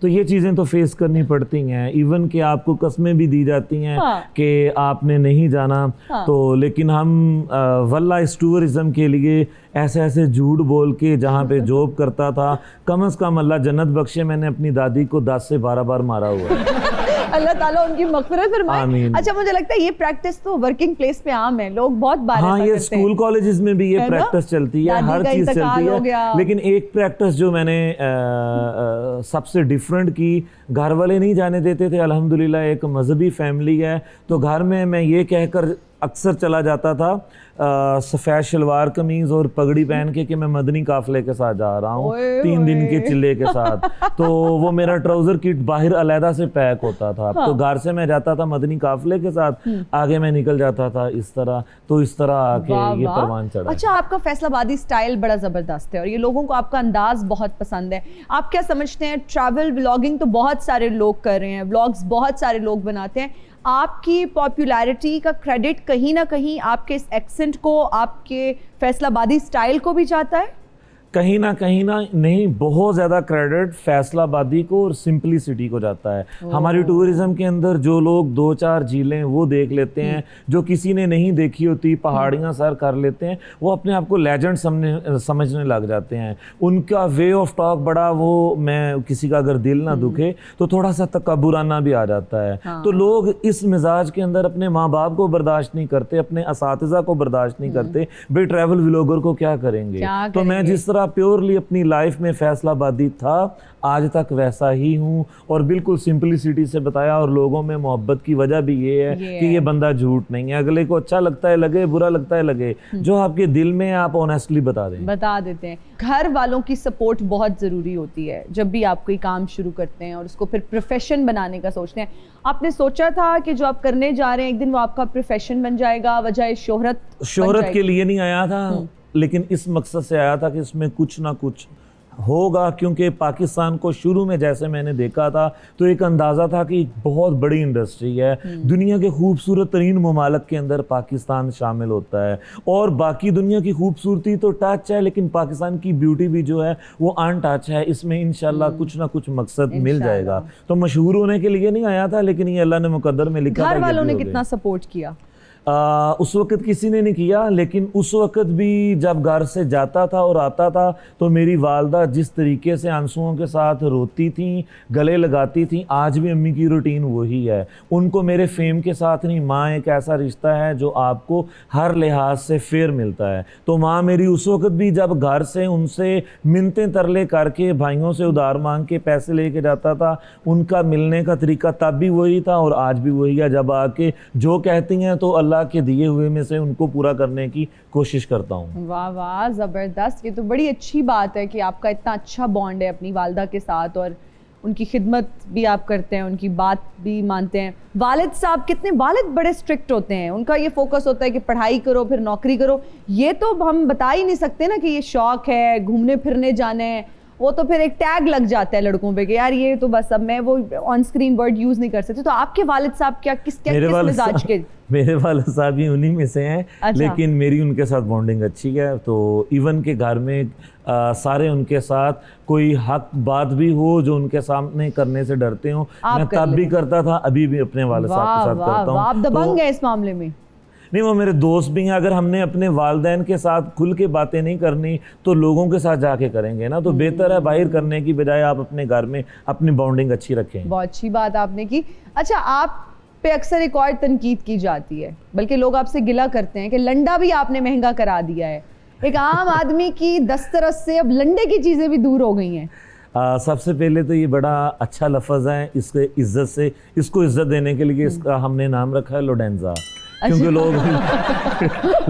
तो ये चीज़ें तो फेस करनी पड़ती हैं। इवन कि आपको कस्में भी दी जाती हैं कि आपने नहीं जाना। तो लेकिन हम वल्लाह इस टूरिज़्म के लिए ऐसे ऐसे झूठ बोल के जहाँ पे जॉब करता था, कम से कम अल्लाह जन्नत बख्शे, मैंने अपनी दादी को 10 से 12 बार मारा हुआ है। अल्लाह ताला उनकी मग़फ़िरत फरमाए। अच्छा, मुझे लगता है ये प्रैक्टिस तो वर्किंग प्लेस पे आम है, लोग बहुत बार हाँ, ये स्कूल कॉलेजेस में भी ये प्रैक्टिस चलती है, हर चीज़ चलती है। लेकिन एक प्रैक्टिस जो मैंने सबसे डिफरेंट की, घर वाले नहीं जाने देते थे। अल्हम्दुलिल्लाह एक मजहबी फैमिली है, तो घर में मैं ये कहकर अक्सर चला जाता था सफ़ेद शलवार कमीज़ और पगड़ी पहन के कि मैं मदनी काफ़िले के साथ जा रहा हूँ 3 दिन के चिल्ले के साथ। तो वो मेरा ट्राउज़र किट बाहर अलहदा से पैक होता था। तो घर से मैं जाता था मदनी काफ़िले के साथ, आगे मैं निकल जाता था इस तरह। तो इस तरह आके ये परवान चढ़ा। अच्छा, आपका फैसलाबादी स्टाइल बड़ा ज़बरदस्त है और ये लोगों को आपका अंदाज़ बहुत पसंद है। आप क्या समझते हैं, ट्रैवल व्लॉगिंग तो बहुत सारे लोग कर रहे हैं, व्लॉग्स बहुत सारे लोग बनाते हैं, आपकी पॉपुलैरिटी का क्रेडिट कहीं ना कहीं आपके इस एक्सेंट को, आपके फैसलाबादी स्टाइल को भी जाता है? कहीं ना नहीं, बहुत ज़्यादा क्रेडिट फैसलाबादी को और सिंपलिसिटी को जाता है। हमारी टूरिज़्म के अंदर जो लोग 2-4 झीलें वो देख लेते हैं, जो किसी ने नहीं देखी होती, पहाड़ियाँ सर कर लेते हैं, वो अपने आप को लेजेंड समझने लग जाते हैं। उनका वे ऑफ टॉक बड़ा, वो मैं किसी का अगर दिल ना दुखे तो थोड़ा सा तकब्बुराना भी आ जाता है। तो लोग इस मिजाज के अंदर अपने माँ बाप को बर्दाश्त नहीं करते, अपने असातिज़ा को बर्दाश्त नहीं करते। भाई ट्रैवल व्लॉगर को क्या करेंगे? तो मैं जिस तरह प्योरली अपनी लाइफ में फैसलाबादी था, आज तक वैसा ही हूँ और बिल्कुल सिंपलिसिटी से बताया। और लोगों में मोहब्बत की वजह भी ये है कि ये बंदा झूठ नहीं है। अगले को अच्छा लगता है लगे, बुरा लगता है लगे, जो आपके दिल में आप ऑनेस्टली बता देते हैं। घर वालों की सपोर्ट बहुत ज़रूरी होती है जब भी आप कोई काम शुरू करते हैं और उसको फिर प्रोफेशन बनाने का सोचते हैं। आपने सोचा था कि जो आप करने जा रहे हैं एक दिन वो आपका प्रोफेशन बन जाएगा, वजह शोहरत के लिए नहीं आया था, लेकिन इस मकसद से आया था कि इसमें कुछ ना कुछ होगा। क्योंकि पाकिस्तान को शुरू में जैसे मैंने देखा था तो एक अंदाज़ा था कि बहुत बड़ी इंडस्ट्री है, दुनिया के खूबसूरत तरीन ममालिक के अंदर पाकिस्तान शामिल होता है। और बाकी दुनिया की खूबसूरती तो टच है, लेकिन पाकिस्तान की ब्यूटी भी जो है वो अनटच है। इसमें इंशाल्लाह कुछ ना कुछ मकसद मिल जाएगा। तो मशहूर होने के लिए नहीं आया था, लेकिन ये अल्लाह ने मुकद्दर में लिखा था। घर वालों ने कितना सपोर्ट किया? उस वक़्त किसी ने नहीं किया, लेकिन उस वक़्त भी जब घर से जाता था और आता था तो मेरी वालदा जिस तरीके से आंसुओं के साथ रोती थी, गले लगाती थी, आज भी अम्मी की रूटीन वही है। उनको मेरे फेम के साथ नहीं, माँ एक ऐसा रिश्ता है जो आपको हर लिहाज से फेयर मिलता है। तो माँ मेरी उस वक़्त भी जब घर से उनसे मिन्नतें तरले करके भाइयों से उधार मांग के पैसे लेके जाता था, उनका मिलने का तरीका तब भी वही था और आज भी वही है। जब आके जो कहती हैं तो अल्लाह के दिए हुए में से उनको पूरा करने की कोशिश करता हूँ। वाह वाह, ज़बरदस्त। ये तो बड़ी अच्छी बात है कि आपका इतना अच्छा बॉन्ड है अपनी वालदा के साथ और उनकी खिदमत भी आप करते हैं, उनकी बात भी मानते हैं। वालिद साहब वालिद बड़े स्ट्रिक्ट होते हैं, उनका ये फोकस होता है कि पढ़ाई करो फिर नौकरी करो। ये तो हम बता ही नहीं सकते ना कि ये शौक है, घूमने फिरने जाने हैं, वो तो फिर एक टैग लग जाता है लड़कों पे कि यार ये तो बस, अब मैं वो ऑन स्क्रीन वर्ड यूज नहीं कर सकते। तो आपके वालिद साहब किस मिजाज के? मेरे वालिद साहब भी उन्हीं में से हैं। अच्छा। लेकिन मेरी उनके साथ बॉन्डिंग अच्छी है। तो इवन के घर में सारे उनके साथ कोई हक बात भी हो जो उनके सामने करने से डरते हो, मैं तब भी करता था, अभी भी अपने वालिद साहब के साथ करता हूँ। आप दबंग हैं इस मामले में। नहीं, वो मेरे दोस्त भी हैं। अगर हमने अपने वालिदैन के साथ खुल के बातें नहीं करनी तो लोगों के साथ जाके करेंगे ना। तो बेहतर है बाहर करने की बजाय आप अपने घर में अपनी बॉन्डिंग अच्छी रखें। बहुत अच्छी बात आपने की। अच्छा, आप पे अक्सर एक और तनकीद की जाती है, बल्कि लोग आपसे गिला करते हैं कि लंडा भी आपने महंगा करा दिया है। एक आम आदमी की दस्तरस से अब लंडे की चीज़ें भी दूर हो गई हैं। सबसे पहले तो ये बड़ा अच्छा लफ्ज़ है, इसके इज्जत से, इसको इज्जत देने के लिए इसका हमने नाम रखा है लोडेंजा। क्योंकि लोग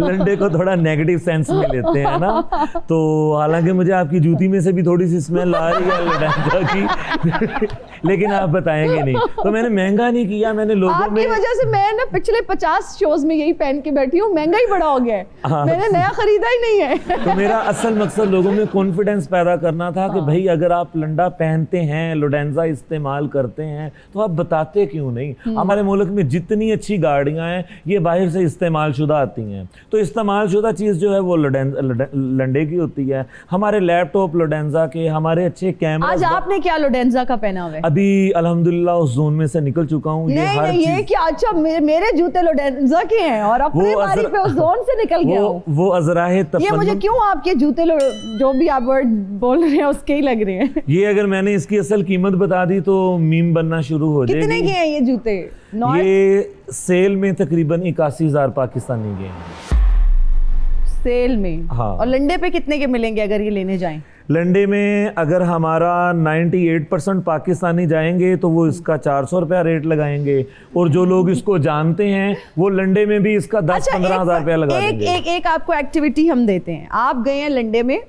लंडे को थोड़ा नेगेटिव सेंस में लेते हैं ना। तो हालांकि मुझे आपकी जूती में से भी थोड़ी सी स्मेल आ रही है लोडेंजा की लेकिन आप बताएंगे नहीं। तो मैंने महंगा नहीं किया, मैंने लोगों में आपकी वजह से मैं ना पिछले 50 शोज में यही पहन के बैठी हूँ, महंगा ही बड़ा हो गया है। मैंने नया खरीदा ही नहीं है। तो मेरा असल मकसद लोगों में कॉन्फिडेंस पैदा करना था कि भाई अगर आप लंडा पहनते हैं, लोडेंजा इस्तेमाल करते हैं तो आप बताते क्यों नहीं। हमारे मुल्क में जितनी अच्छी गाड़ियां हैं, ये ये बाहर से इस्तेमाल शुदा आती हैं। तो इस्तेमाल शुदा चीज़ जो है वो लंडे की होती है। हमारे लैपटॉप लोडेंजा के, हमारे अच्छे कैमरा। आज आपने क्या लोडेंजा का पहना हुआ है? अभी अल्हम्दुलिल्लाह उस जोन में से निकल चुका हूँ। नहीं, ये क्या, अच्छा मेरे जूते लोडेंजा के हैं और अपने बारी पे उस जोन से निकल गया हूँ। वो अज़राए ये मुझे क्यों आपके जूते जो भी आप वर्ड बोल रहे हैं उसके ही लग रहे हैं। ये अगर मैंने इसकी असल कीमत बता दी तो मीम बनना शुरू हो जाएगी। कितने के हैं ये जूते? ये सेल में तकरीबन 81,000 पाकिस्तानी के हैं। सेल में? हाँ। और लंडे पे कितने के मिलेंगे अगर ये लेने जाएं? लंडे में अगर हमारा 98% पाकिस्तानी जाएंगे तो वो इसका 400 रुपया रेट लगाएंगे, और जो लोग इसको जानते हैं वो लंडे में भी इसका 10-15 हज़ार रुपया लगा देंगे। एक आपको एक्टिविटी हम देते हैं। आप गए हैं लंडे में,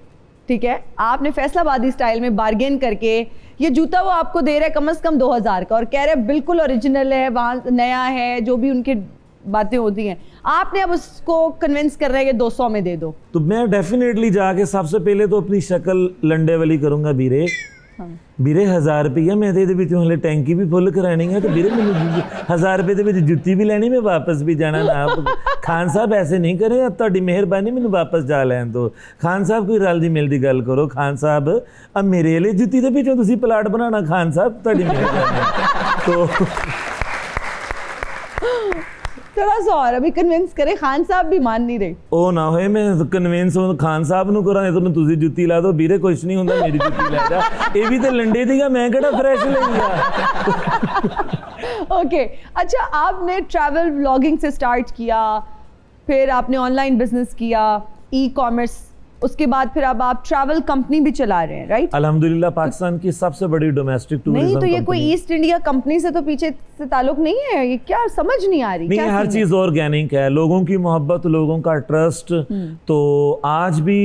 ठीक है, आपने फैसलाबादी स्टाइल में बार्गेन करके ये जूता वो आपको दे रहा है कम से कम 2000 का और कह रहे हैं बिल्कुल ओरिजिनल है, वहाँ नया है, जो भी उनके बातें होती हैं, आपने अब उसको कन्विंस कर रहे हैं कि 200 में दे दो। तो मैं डेफिनेटली जाके सबसे पहले तो अपनी शक्ल लंडे वाली करूंगा। बीरे ਵੀਰੇ 1000 रुपया मैं ਇਹਦੇ ਵਿੱਚ ਹਲੇ ਟੈਂਕੀ ਵੀ ਫੁੱਲ ਕਰਾਣੀ ਹੈ, ਤੇ ਵੀਰੇ ਮੈਨੂੰ 1000 रुपये ਦੇ ਵਿੱਚ ਜੁੱਤੀ ਵੀ ਲੈਣੀ, ਮੈਂ ਵਾਪਸ ਵੀ ਜਾਣਾ ਨਾ। ਖਾਨ ਸਾਹਿਬ ऐसे नहीं करें, ਤੁਹਾਡੀ ਮਿਹਰਬਾਨੀ ਮੈਨੂੰ ਵਾਪਸ ਜਾ ਲੈਣ ਦਿਓ। ਖਾਨ ਸਾਹਿਬ ਕੋਈ ਰਲਦੀ ਮਿਲਦੀ ਗੱਲ ਕਰੋ। ਖਾਨ ਸਾਹਿਬ अब ਮੇਰੇ ਲਈ ਜੁੱਤੀ ਦੇ ਵਿੱਚੋਂ ਤੁਸੀਂ ਪਲਾਟ ਬਣਾਉਣਾ, ਖਾਨ ਸਾਹਿਬ ਤੁਹਾਡੀ ਮਿਹਰਬਾਨੀ। तो थोड़ा सा और अभी कन्विंस करे, खान साहब भी मान नहीं रहे। ਉਹ ਨਾ ਹੋਏ ਮੈਂ ਕਨਵਿੰਸ ਖਾਨ ਸਾਹਿਬ ਨੂੰ ਕਰਾਂ ਤੁਹਾਨੂੰ ਤੁਸੀਂ ਜੁੱਤੀ ਲਾ ਦਿਓ। ਵੀਰੇ ਕੁਛ ਨਹੀਂ ਹੁੰਦਾ, ਮੇਰੀ ਜੁੱਤੀ ਲੈ ਜਾ। ਇਹ ਵੀ ਤੇ ਲੰਡੇ ਦੀਗਾ, मैं ਕਿਹੜਾ फ्रेश ਲਈ ਆ। ओके, अच्छा आपने ट्रैवल व्लॉगिंग से स्टार्ट किया, फिर आपने ऑनलाइन बिजनेस किया, ई कॉमर्स, उसके बाद फिर अब आप ट्रैवल कंपनी भी चला रहे हैं, राइट? अल्हम्दुलिल्लाह पाकिस्तान की सबसे बड़ी डोमेस्टिक टूरिज्म नहीं तो ये कोई ईस्ट इंडिया कंपनी से तो पीछे से ताल्लुक नहीं है, ये क्या समझ नहीं आ रही? नहीं, हर चीज़ ऑर्गेनिक है। लोगों की मोहब्बत, लोगों का ट्रस्ट। तो आज भी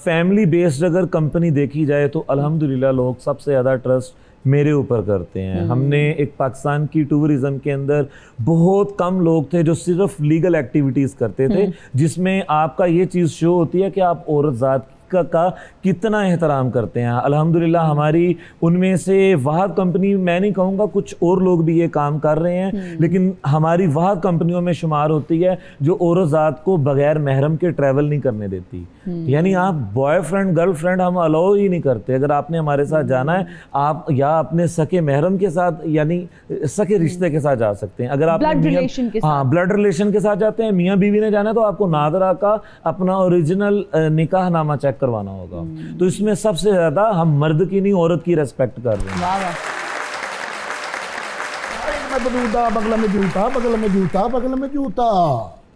फैमिली बेस्ड अगर कंपनी देखी जाए तो अल्हम्दुलिल्लाह लोग सबसे ज़्यादा ट्रस्ट मेरे ऊपर करते हैं। हमने एक पाकिस्तान की टूरिज्म के अंदर बहुत कम लोग थे जो सिर्फ लीगल एक्टिविटीज़ करते थे, जिसमें आपका ये चीज़ शो होती है कि आप औरत ज़ात का कितना एहतराम करते हैं। अल्हम्दुलिल्लाह हमारी उनमें से वाहद कंपनी, मैं नहीं कहूँगा, कुछ और लोग भी ये काम कर रहे हैं, लेकिन हमारी वाहद कंपनियों में शुमार होती है जो औरत ज़ात को बगैर महरम के ट्रैवल नहीं करने देती। यानी आप बॉयफ्रेंड गर्लफ्रेंड हम अलाउ ही नहीं करते। अगर आपने हमारे साथ जाना है, आप या अपने सके महरम के साथ, यानी सके रिश्ते के साथ जा सकते हैं। अगर आप ब्लड रिलेशन के साथ जाते हैं, मियाँ बीवी ने जाना है, तो आपको नादरा का अपना ओरिजिनल निकाह नामा चेक करवाना होगा। तो इसमें सबसे ज्यादा हम मर्द की नहीं औरत की रेस्पेक्ट कर रहे हैं। वाह वाह। बदूदा बगल में जूता, बगल में जूता, बगल में जूता।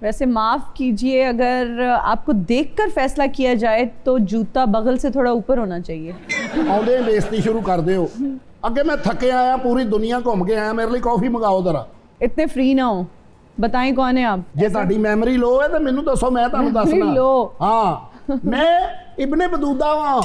वैसे माफ कीजिए, अगर आपको देखकर फैसला किया जाए तो जूता बगल से थोड़ा ऊपर होना चाहिए। आउंदे बेइज्जती शुरू कर दे हो। अगे मैं थके आया, पूरी दुनिया घूम के आया, मेरे लिए कॉफी मंगाओ जरा। इतने फ्री ना हो, बताएं कौन है आप? जे ਤੁਹਾਡੀ ਮੈਮਰੀ ਲੋ ਹੈ ਤਾਂ ਮੈਨੂੰ ਦੱਸੋ, ਮੈਂ ਤੁਹਾਨੂੰ ਦੱਸਣਾ। लो। ਹਾਂ, ਮੈਂ इब्ने बदूदा वां।